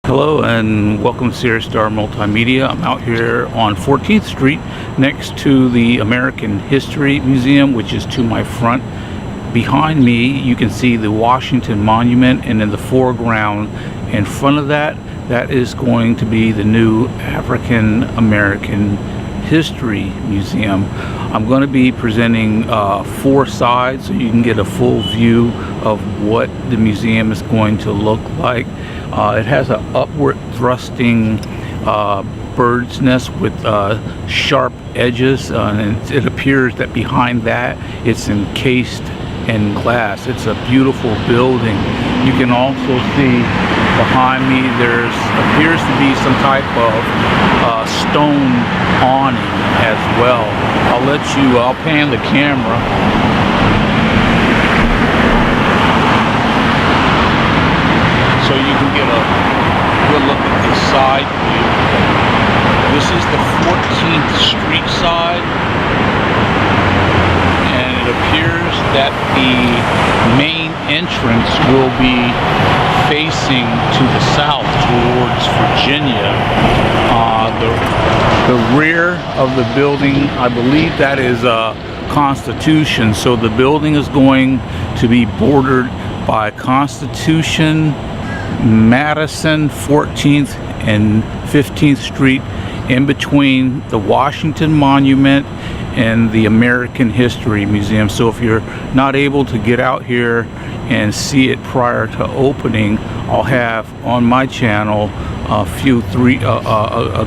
Hello and welcome to SyriusStar Multimedia. I'm out here on 14th Street next to the American History Museum, which is to my front. Behind me you can see the Washington Monument, and in the foreground in front of that is going to be the new African American History Museum. I'm going to be presenting four sides so you can get a full view of what the museum is going to look like. It has an upward thrusting bird's nest with sharp edges, and it appears that behind that it's encased in glass. It's a beautiful building. You can also see behind me there appears to be some type of stone awning as well. I'll pan the camera. So you can get a good look at the side view. This is the 14th Street side, and it appears that the main entrance will be facing to the south towards Virginia. The rear of the building, I believe that is Constitution. So the building is going to be bordered by Constitution, Madison, 14th and 15th Street, in between the Washington Monument and the American History Museum. So if you're not able to get out here and see it prior to opening, I'll have on my channel a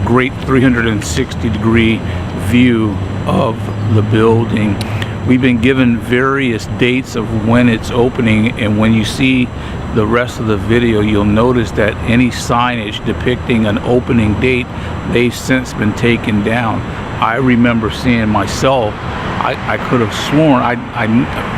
great 360-degree view of the building. We've been given various dates of when it's opening, and when you see the rest of the video, you'll notice that any signage depicting an opening date, they've since been taken down. I remember seeing myself, I could have sworn,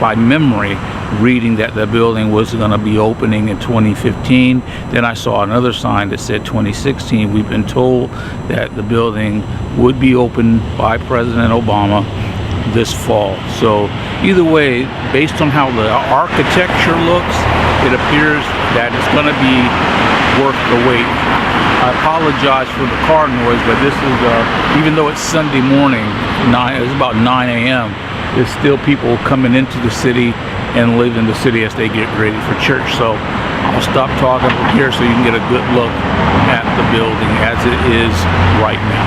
by memory, reading that the building was going to be opening in 2015. Then I saw another sign that said 2016. We've been told that the building would be opened by President Obama this fall. So either way, based on how the architecture looks, it appears that it's going to be worth the wait. I apologize for the car noise, but this is even though it's Sunday morning, it's about 9 a.m. there's still people coming into the city and leaving the city as they get ready for church. So I'll stop talking from here so you can get a good look at the building as it is right now.